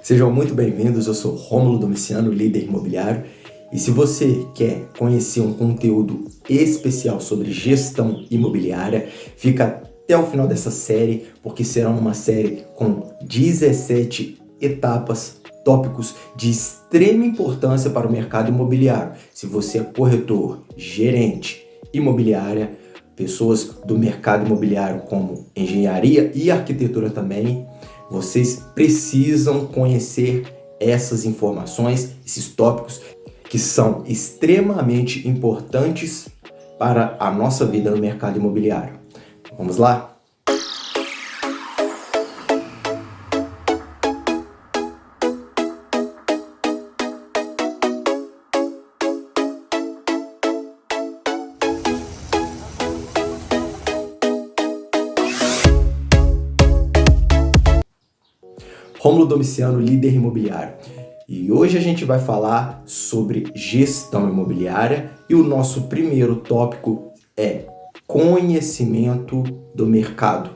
Sejam muito bem-vindos, eu sou Rômulo Domiciano, líder imobiliário, e se você quer conhecer um conteúdo especial sobre gestão imobiliária, fica até o final dessa série, porque será uma série com 17 etapas, tópicos de extrema importância para o mercado imobiliário. Se você é corretor, gerente, imobiliária, pessoas do mercado imobiliário como engenharia e arquitetura também, vocês precisam conhecer essas informações, esses tópicos que são extremamente importantes para a nossa vida no mercado imobiliário. Vamos lá? Rômulo Domiciano, líder imobiliário. E hoje a gente vai falar sobre gestão imobiliária e o nosso primeiro tópico é conhecimento do mercado.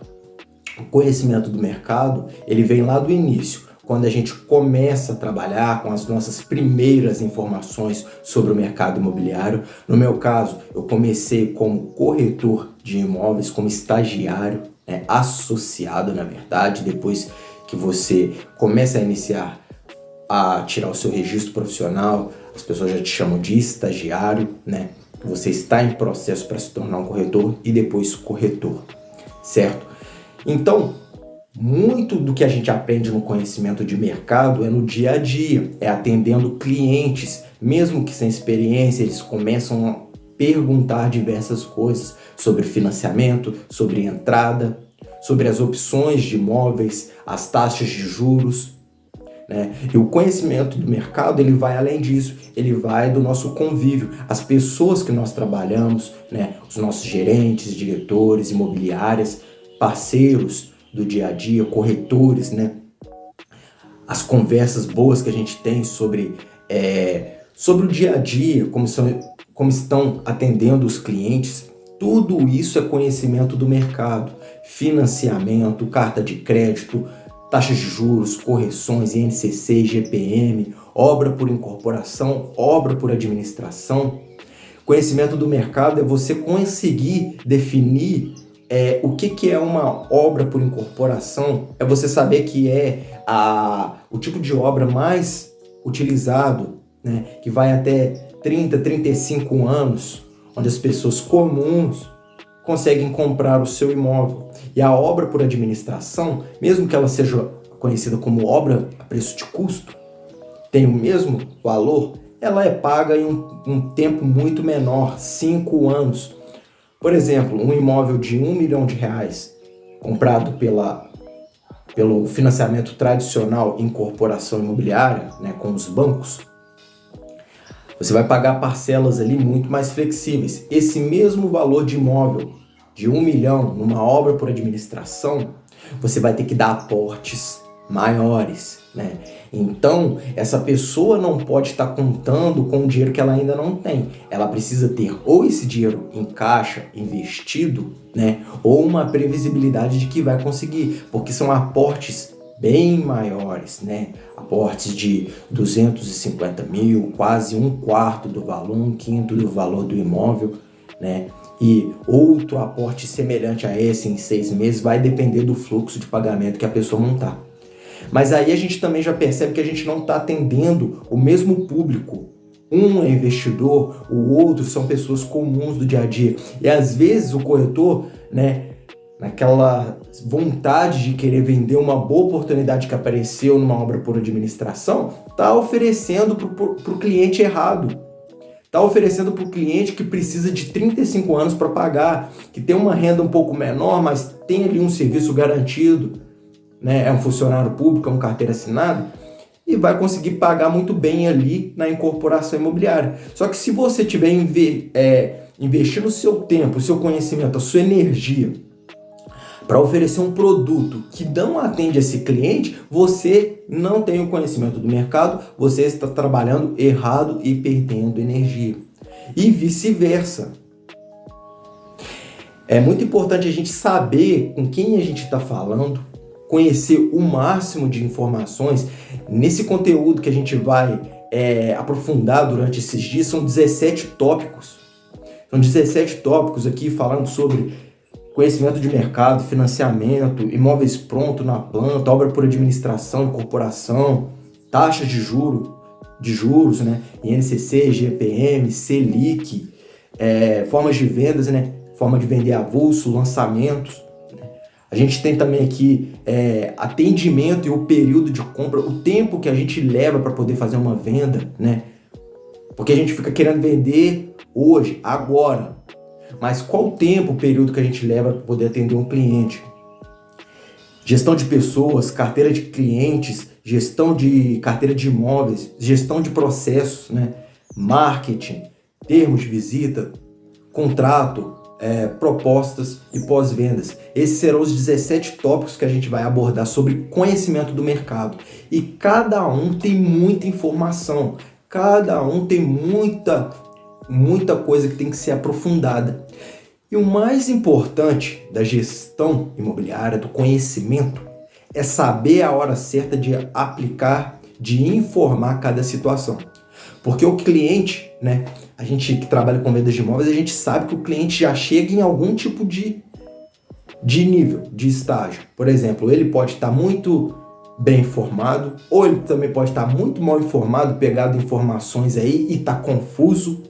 O conhecimento do mercado, ele vem lá do início, quando a gente começa a trabalhar com as nossas primeiras informações sobre o mercado imobiliário. No meu caso, eu comecei como corretor de imóveis, como estagiário, associado na verdade, depois que você começa a iniciar a tirar o seu registro profissional, as pessoas já te chamam de estagiário, né? Você está em processo para se tornar um corretor e depois corretor, certo? Então, muito do que a gente aprende no conhecimento de mercado é no dia a dia, é atendendo clientes, mesmo que sem experiência, eles começam a perguntar diversas coisas sobre financiamento, sobre entrada, sobre as opções de imóveis, as taxas de juros, né? E o conhecimento do mercado, ele vai além disso, ele vai do nosso convívio, as pessoas que nós trabalhamos, né? Os nossos gerentes, diretores, imobiliárias, parceiros do dia a dia, corretores, né? As conversas boas que a gente tem sobre o dia a dia, como estão atendendo os clientes. Tudo isso é conhecimento do mercado, financiamento, carta de crédito, taxas de juros, correções, INCC, GPM, obra por incorporação, obra por administração. Conhecimento do mercado é você conseguir definir o que é uma obra por incorporação, é você saber que é o tipo de obra mais utilizado, né, que vai até 30, 35 anos, onde as pessoas comuns conseguem comprar o seu imóvel. E a obra por administração, mesmo que ela seja conhecida como obra a preço de custo, tem o mesmo valor, ela é paga em um tempo muito menor, 5 anos. Por exemplo, um imóvel de R$1 milhão comprado pelo financiamento tradicional em corporação imobiliária, né, com os bancos, você vai pagar parcelas ali muito mais flexíveis. Esse mesmo valor de imóvel de R$1 milhão numa obra por administração, você vai ter que dar aportes maiores, né? Então, essa pessoa não pode estar contando com o dinheiro que ela ainda não tem. Ela precisa ter ou esse dinheiro em caixa, investido, né? Ou uma previsibilidade de que vai conseguir, porque são aportes bem maiores, né? Aportes de 250 mil, quase um quarto do valor, um quinto do valor do imóvel, né? E outro aporte semelhante a esse em 6 meses vai depender do fluxo de pagamento que a pessoa montar. Mas aí a gente também já percebe que a gente não está atendendo o mesmo público. Um é investidor, o outro são pessoas comuns do dia a dia. E às vezes o corretor, né, naquela vontade de querer vender uma boa oportunidade que apareceu numa obra por administração, está oferecendo para o cliente errado. Está oferecendo para o cliente que precisa de 35 anos para pagar, que tem uma renda um pouco menor, mas tem ali um serviço garantido, né? É um funcionário público, é um carteira assinada, e vai conseguir pagar muito bem ali na incorporação imobiliária. Só que se você tiver investindo o seu tempo, o seu conhecimento, a sua energia para oferecer um produto que não atende esse cliente, você não tem o conhecimento do mercado, você está trabalhando errado e perdendo energia. E vice-versa. É muito importante a gente saber com quem a gente está falando, conhecer o máximo de informações. Nesse conteúdo que a gente vai aprofundar durante esses dias, são 17 tópicos. São 17 tópicos aqui falando sobre conhecimento de mercado, financiamento, imóveis prontos na planta, obra por administração e corporação, taxas de juros, né? INCC, GPM, Selic, formas de vendas, né? Forma de vender avulso, lançamentos. A gente tem também aqui atendimento e o período de compra, o tempo que a gente leva para poder fazer uma venda, né? Porque a gente fica querendo vender hoje, agora. Mas qual o tempo, o período que a gente leva para poder atender um cliente? Gestão de pessoas, carteira de clientes, gestão de carteira de imóveis, gestão de processos, né? Marketing, termos de visita, contrato, propostas e pós-vendas. Esses serão os 17 tópicos que a gente vai abordar sobre conhecimento do mercado. E cada um tem muita informação, cada um tem muita coisa que tem que ser aprofundada. E o mais importante da gestão imobiliária, do conhecimento, é saber a hora certa de aplicar, de informar cada situação. Porque o cliente, né, a gente que trabalha com vendas de imóveis, a gente sabe que o cliente já chega em algum tipo de nível, de estágio. Por exemplo, ele pode estar muito bem informado, ou ele também pode estar muito mal informado, pegado informações aí e está confuso.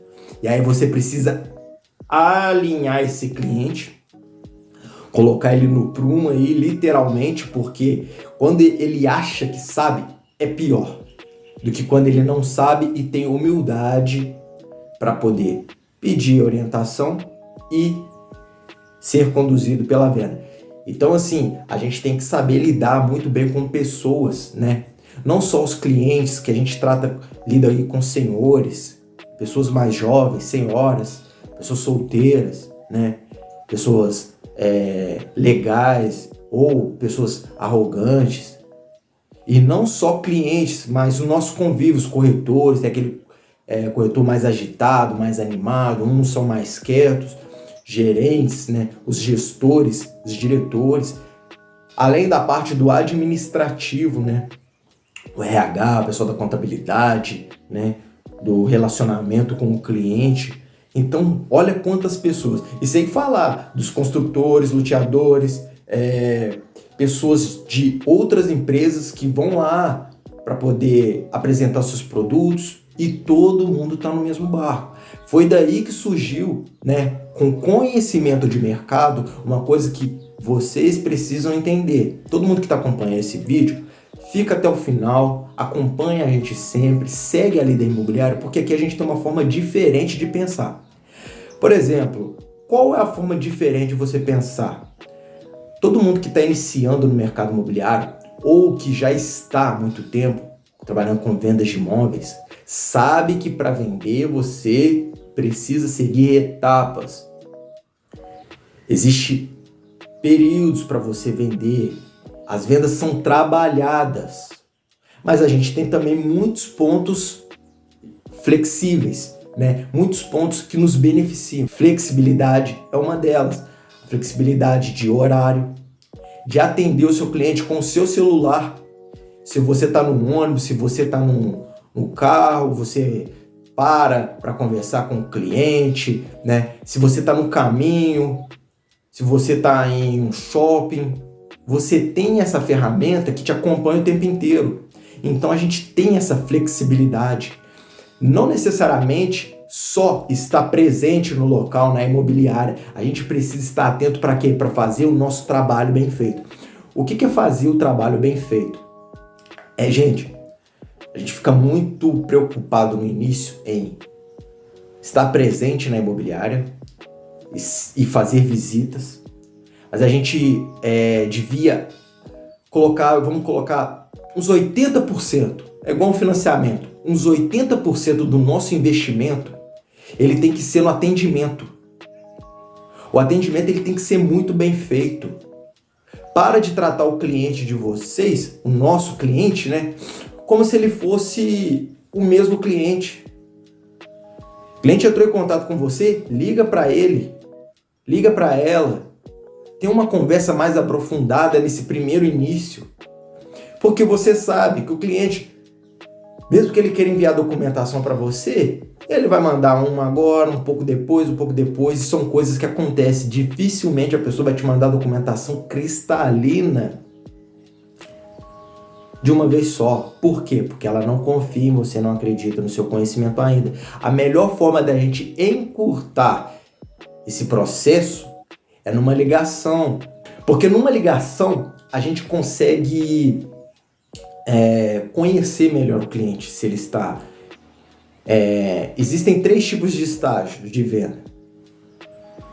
E aí você precisa alinhar esse cliente, colocar ele no prumo aí, literalmente, porque quando ele acha que sabe, é pior do que quando ele não sabe e tem humildade para poder pedir orientação e ser conduzido pela venda. Então, assim, a gente tem que saber lidar muito bem com pessoas, né? Não só os clientes que a gente lida aí com senhores, pessoas mais jovens, senhoras, pessoas solteiras, né? Pessoas legais ou pessoas arrogantes. E não só clientes, mas os nossos convívios, corretores, tem aquele corretor mais agitado, mais animado, uns são mais quietos, gerentes, né? Os gestores, os diretores, além da parte do administrativo, né? O RH, o pessoal da contabilidade, né? Do relacionamento com o cliente. Então, olha quantas pessoas. E sem falar dos construtores, loteadores, pessoas de outras empresas que vão lá para poder apresentar seus produtos e todo mundo está no mesmo barco. Foi daí que surgiu, né, com conhecimento de mercado, uma coisa que vocês precisam entender. Todo mundo que está acompanhando esse vídeo, fica até o final, acompanha a gente sempre, segue a Líder Imobiliária, porque aqui a gente tem uma forma diferente de pensar. Por exemplo, qual é a forma diferente de você pensar? Todo mundo que está iniciando no mercado imobiliário ou que já está há muito tempo trabalhando com vendas de imóveis, sabe que para vender você precisa seguir etapas. Existem períodos para você vender. As vendas são trabalhadas. Mas a gente tem também muitos pontos flexíveis, né? Muitos pontos que nos beneficiam. Flexibilidade é uma delas. A flexibilidade de horário, de atender o seu cliente com o seu celular. Se você está no ônibus, se você está no carro, você para conversar com o cliente, né? Se você está no caminho, se você está em um shopping, você tem essa ferramenta que te acompanha o tempo inteiro. Então a gente tem essa flexibilidade. Não necessariamente só estar presente no local, na imobiliária. A gente precisa estar atento para quê? Para fazer o nosso trabalho bem feito. O que é fazer o trabalho bem feito? Gente, a gente fica muito preocupado no início em estar presente na imobiliária e fazer visitas. Mas a gente devia vamos colocar uns 80%, é igual um financiamento, uns 80% do nosso investimento, ele tem que ser no atendimento. O atendimento ele tem que ser muito bem feito. Para de tratar o cliente de vocês, o nosso cliente, né, como se ele fosse o mesmo cliente. O cliente entrou em contato com você, liga para ele, liga para ela, Tem uma conversa mais aprofundada nesse primeiro início. Porque você sabe que o cliente, mesmo que ele queira enviar documentação para você, ele vai mandar uma agora, um pouco depois, e são coisas que acontecem. Dificilmente a pessoa vai te mandar documentação cristalina de uma vez só. Por quê? Porque ela não confia em você, não acredita no seu conhecimento ainda. A melhor forma da gente encurtar esse processo é numa ligação. Porque numa ligação a gente consegue conhecer melhor o cliente, se ele está... Existem 3 tipos de estágios de venda.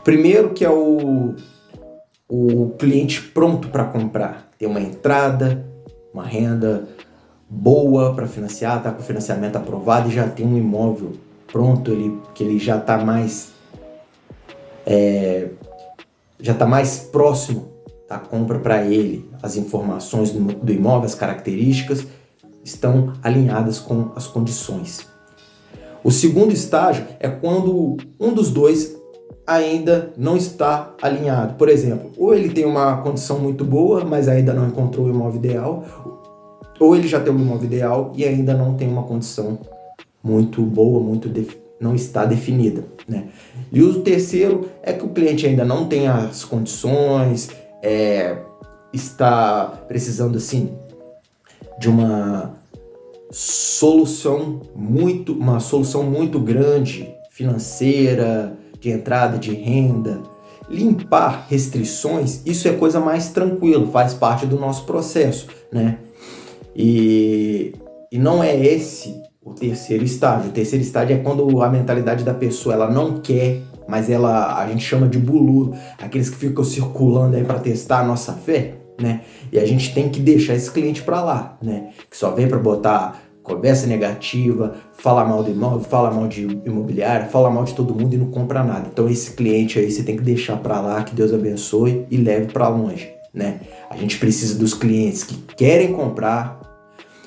Primeiro, que é o cliente pronto para comprar. Tem uma entrada, uma renda boa para financiar, está com o financiamento aprovado e já tem um imóvel pronto, que ele já está mais próximo da compra para ele. As informações do imóvel, as características estão alinhadas com as condições. O segundo estágio é quando um dos dois ainda não está alinhado. Por exemplo, ou ele tem uma condição muito boa, mas ainda não encontrou o imóvel ideal, ou ele já tem um imóvel ideal e ainda não tem uma condição muito boa, não está definida, né? E o terceiro é que o cliente ainda não tem as condições, está precisando assim de uma solução muito grande, financeira, de entrada de renda. Limpar restrições, isso é coisa mais tranquila, faz parte do nosso processo, né? E não é esse o terceiro estágio. O terceiro estágio é quando a mentalidade da pessoa, ela não quer, mas a gente chama de bulu, aqueles que ficam circulando aí para testar a nossa fé, né? E a gente tem que deixar esse cliente para lá, né? Que só vem para botar conversa negativa, fala mal do imóvel, fala mal de imobiliária, fala mal de todo mundo e não compra nada. Então esse cliente aí você tem que deixar para lá, que Deus abençoe e leve para longe, né? A gente precisa dos clientes que querem comprar,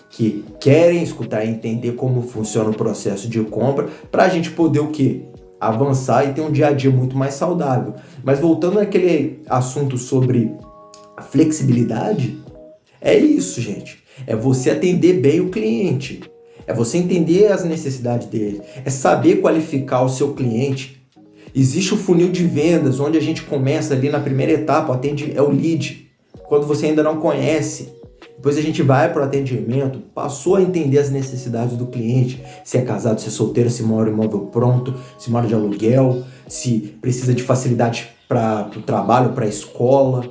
que querem escutar e entender como funciona o processo de compra, para a gente poder o quê? Avançar e ter um dia a dia muito mais saudável. Mas voltando àquele assunto sobre a flexibilidade, é isso, gente. É você atender bem o cliente. É você entender as necessidades dele. É saber qualificar o seu cliente. Existe o funil de vendas, onde a gente começa ali na primeira etapa, é o lead. Quando você ainda não conhece. Depois a gente vai para o atendimento, passou a entender as necessidades do cliente. Se é casado, se é solteiro, se mora em imóvel pronto, se mora de aluguel, se precisa de facilidade para o trabalho, para a escola.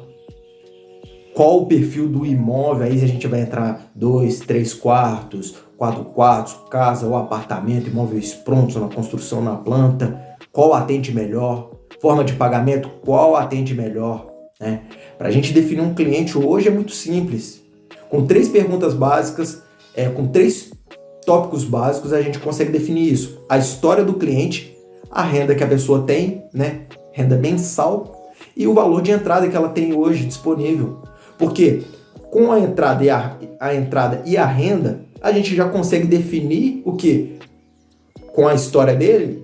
Qual o perfil do imóvel? Aí a gente vai entrar 2, 3 quartos, 4 quartos, casa ou apartamento, imóveis prontos na construção, na planta. Qual atende melhor? Forma de pagamento, qual atende melhor? Né? Para a gente definir um cliente hoje é muito simples. Com 3 perguntas básicas, com 3 tópicos básicos, a gente consegue definir isso. A história do cliente, a renda que a pessoa tem, né? Renda mensal, e o valor de entrada que ela tem hoje disponível. Porque com a entrada e a renda, a gente já consegue definir o que? Com a história dele,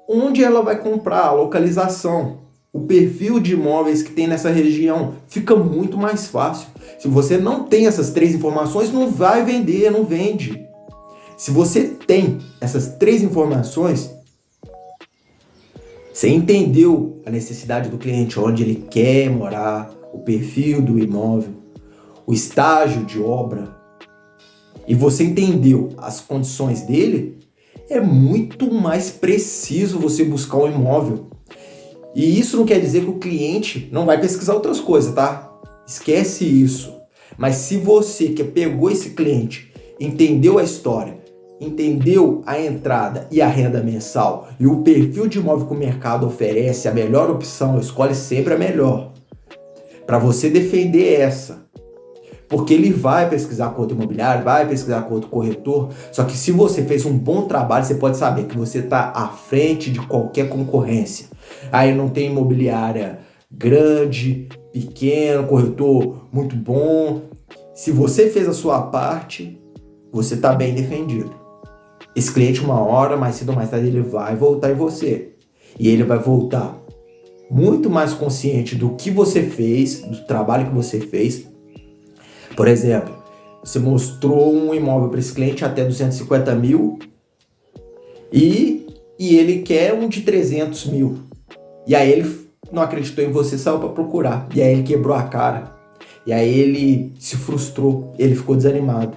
onde ela vai comprar, a localização, o perfil de imóveis que tem nessa região, fica muito mais fácil. Se você não tem essas 3 informações, não vai vender, não vende. Se você tem essas 3 informações, você entendeu a necessidade do cliente, onde ele quer morar, o perfil do imóvel, o estágio de obra, e você entendeu as condições dele, é muito mais preciso você buscar um imóvel. E isso não quer dizer que o cliente não vai pesquisar outras coisas, tá? Esquece isso. Mas se você que pegou esse cliente, entendeu a história, entendeu a entrada e a renda mensal e o perfil de imóvel que o mercado oferece, a melhor opção, escolhe sempre a melhor. Para você defender essa. Porque ele vai pesquisar com outro imobiliário, vai pesquisar com outro corretor. Só que se você fez um bom trabalho, você pode saber que você está à frente de qualquer concorrência. Aí não tem imobiliária grande, pequeno, corretor muito bom. Se você fez a sua parte, você está bem defendido. Esse cliente, uma hora, mais cedo ou mais tarde, ele vai voltar em você. E ele vai voltar muito mais consciente do que você fez, do trabalho que você fez. Por exemplo, você mostrou um imóvel para esse cliente até 250 mil e ele quer um de 300 mil. E aí ele não acreditou em você, saiu para procurar. E aí ele quebrou a cara. E aí ele se frustrou, ele ficou desanimado.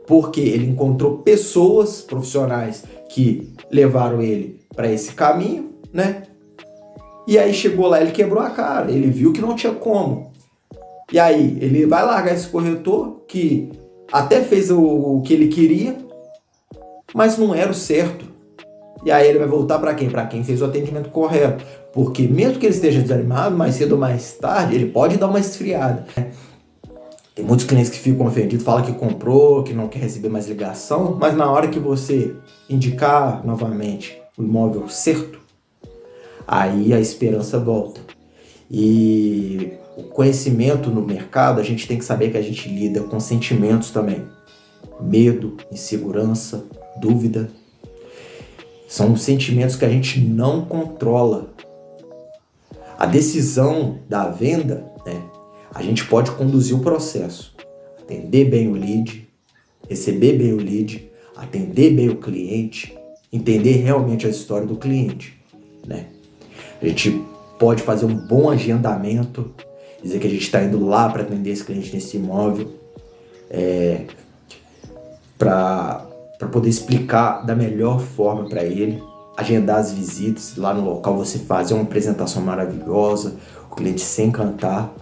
Porque ele encontrou pessoas profissionais que levaram ele para esse caminho, né? E aí chegou lá, ele quebrou a cara, ele viu que não tinha como. E aí ele vai largar esse corretor que até fez o que ele queria, mas não era o certo. E aí ele vai voltar para quem? Para quem fez o atendimento correto. Porque mesmo que ele esteja desanimado, mais cedo ou mais tarde, ele pode dar uma esfriada. Tem muitos clientes que ficam ofendidos, falam que comprou, que não quer receber mais ligação, mas na hora que você indicar novamente o imóvel certo, aí a esperança volta. E o conhecimento no mercado, a gente tem que saber que a gente lida com sentimentos também. Medo, insegurança, dúvida. São sentimentos que a gente não controla. A decisão da venda, né? A gente pode conduzir o processo, atender bem o lead, receber bem o lead, atender bem o cliente, entender realmente a história do cliente, né? A gente pode fazer um bom agendamento, dizer que a gente está indo lá para atender esse cliente nesse imóvel, para poder explicar da melhor forma para ele, agendar as visitas, lá no local você fazer uma apresentação maravilhosa, o cliente se encantar,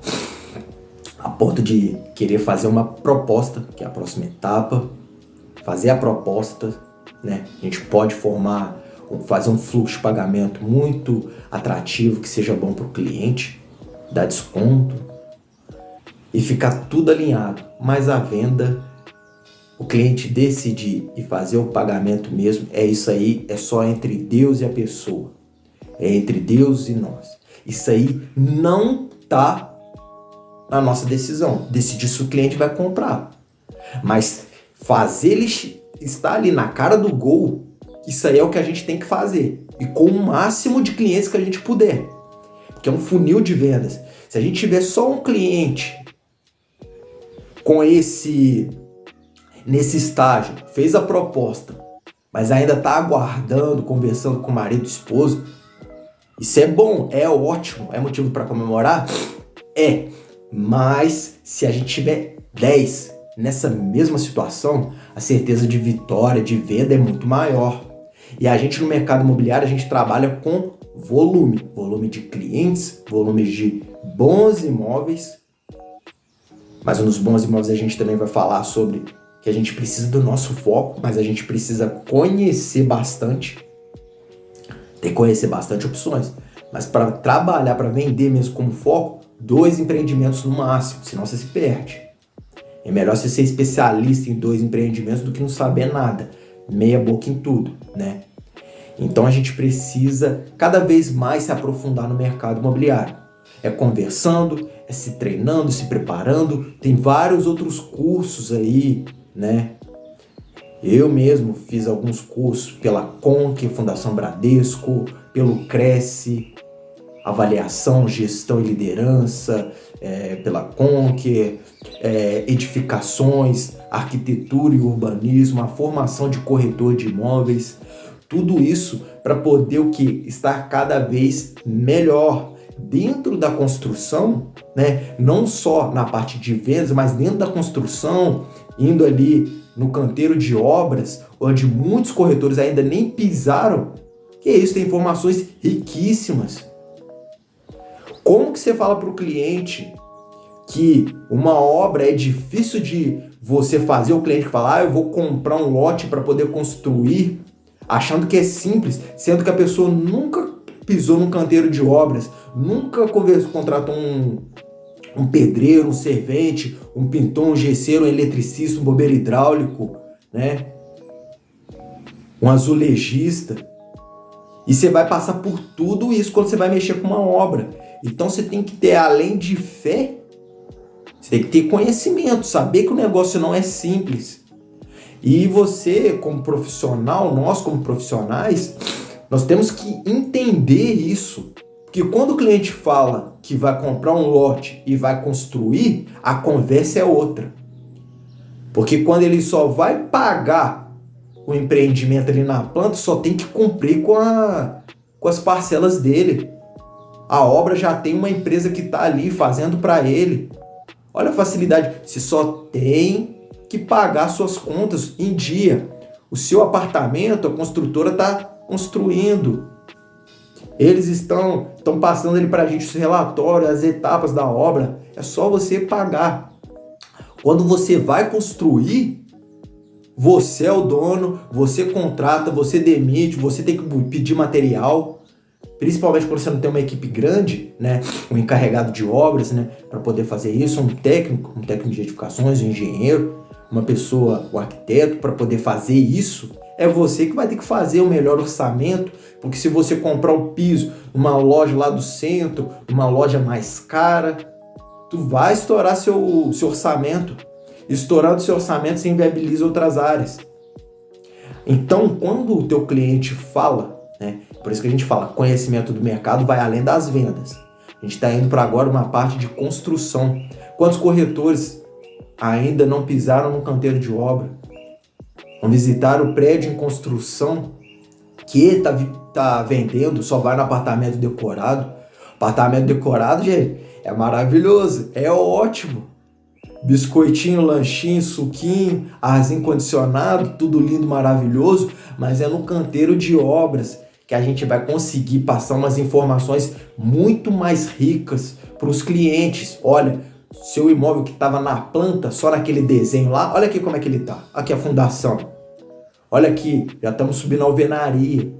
a ponto de querer fazer uma proposta, que é a próxima etapa, fazer a proposta, né? A gente pode fazer um fluxo de pagamento muito atrativo, que seja bom para o cliente, dar desconto e ficar tudo alinhado. Mas a venda, o cliente decidir e fazer o pagamento mesmo, é isso aí, é só entre Deus e a pessoa. É entre Deus e nós. Isso aí não está na nossa decisão, decidir se o cliente vai comprar. Mas fazer ele estar ali na cara do gol, isso aí é o que a gente tem que fazer. E com o máximo de clientes que a gente puder. Porque é um funil de vendas. Se a gente tiver só um cliente com nesse estágio, fez a proposta, mas ainda está aguardando, conversando com o marido e esposo, isso é bom, é ótimo, é motivo para comemorar? É. Mas se a gente tiver 10 nessa mesma situação, a certeza de vitória, de venda é muito maior. E a gente no mercado imobiliário, a gente trabalha com volume de clientes, volume de bons imóveis. Mas nos bons imóveis a gente também vai falar sobre que a gente precisa do nosso foco, mas a gente precisa conhecer bastante. Tem que conhecer bastante opções. Mas para trabalhar, para vender mesmo como foco, 2 empreendimentos no máximo, senão você se perde. É melhor você ser especialista em 2 empreendimentos do que não saber nada, meia boca em tudo, né? Então a gente precisa cada vez mais se aprofundar no mercado imobiliário. É conversando, é se treinando, se preparando, tem vários outros cursos aí, né? Eu mesmo fiz alguns cursos pela Conque, Fundação Bradesco, pelo Cresce, avaliação, gestão e liderança, pela Conque, edificações, arquitetura e urbanismo, a formação de corretor de imóveis, tudo isso para poder o quê? Estar cada vez melhor dentro da construção, né? Não só na parte de vendas, mas dentro da construção, indo ali no canteiro de obras, onde muitos corretores ainda nem pisaram. Que isso, tem informações riquíssimas. Como que você fala para o cliente que uma obra é difícil de você fazer? O cliente fala, eu vou comprar um lote para poder construir, achando que é simples, sendo que a pessoa nunca pisou num canteiro de obras, nunca contratou um pedreiro, um servente, um pintor, um gesseiro, um eletricista, um bombeiro hidráulico, né? Um azulejista. E você vai passar por tudo isso quando você vai mexer com uma obra. Então você tem que ter, além de fé, você tem que ter conhecimento, saber que o negócio não é simples. E você, como profissional, nós como profissionais, nós temos que entender isso. Porque quando o cliente fala que vai comprar um lote e vai construir, a conversa é outra. Porque quando ele só vai pagar o empreendimento ali na planta, só tem que cumprir com as parcelas dele. A obra já tem uma empresa que está ali fazendo para ele. Olha a facilidade. Você só tem que pagar suas contas em dia. O seu apartamento, a construtora está construindo. Eles estão passando ali para a gente os relatórios, as etapas da obra. É só você pagar. Quando você vai construir, você é o dono, você contrata, você demite, você tem que pedir material. Principalmente quando você não tem uma equipe grande, né? Um encarregado de obras, né? Para poder fazer isso, um técnico de edificações, um engenheiro, uma pessoa, o arquiteto, para poder fazer isso. É você que vai ter que fazer o melhor orçamento, porque se você comprar o piso numa loja lá do centro, uma loja mais cara, tu vai estourar seu orçamento. Estourando seu orçamento, você inviabiliza outras áreas. Então, quando o teu cliente fala, né? Por isso que a gente fala, conhecimento do mercado vai além das vendas. A gente está indo para agora uma parte de construção. Quantos corretores ainda não pisaram no canteiro de obra? Vão visitar o prédio em construção que está vendendo, só vai no apartamento decorado. Apartamento decorado, gente, é maravilhoso, é ótimo. Biscoitinho, lanchinho, suquinho, arzinho condicionado, tudo lindo, maravilhoso, mas é no canteiro de obras que a gente vai conseguir passar umas informações muito mais ricas para os clientes. Olha, seu imóvel que estava na planta, só naquele desenho lá, olha aqui como é que ele tá. Aqui a fundação. Olha aqui, já estamos subindo a alvenaria.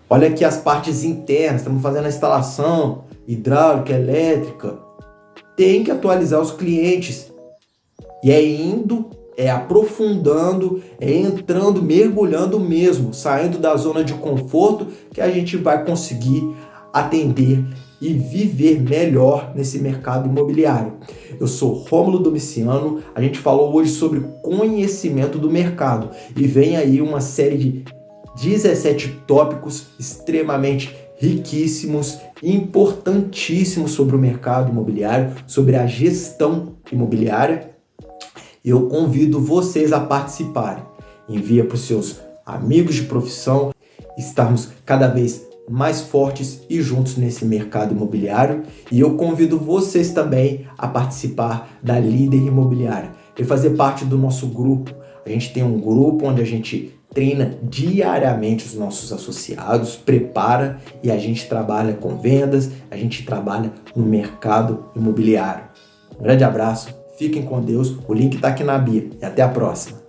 Olha aqui as partes internas, estamos fazendo a instalação hidráulica, elétrica. Tem que atualizar os clientes. E é aprofundando, é entrando, mergulhando mesmo, saindo da zona de conforto que a gente vai conseguir atender e viver melhor nesse mercado imobiliário. Eu sou Rômulo Domiciano, a gente falou hoje sobre conhecimento do mercado e vem aí uma série de 17 tópicos extremamente riquíssimos, importantíssimos sobre o mercado imobiliário, sobre a gestão imobiliária. Eu convido vocês a participarem. Envia para os seus amigos de profissão, estarmos cada vez mais fortes e juntos nesse mercado imobiliário. E eu convido vocês também a participar da Líder Imobiliária e fazer parte do nosso grupo. A gente tem um grupo onde a gente treina diariamente os nossos associados, prepara e a gente trabalha com vendas, a gente trabalha no mercado imobiliário. Um grande abraço, fiquem com Deus, o link está aqui na bio e até a próxima.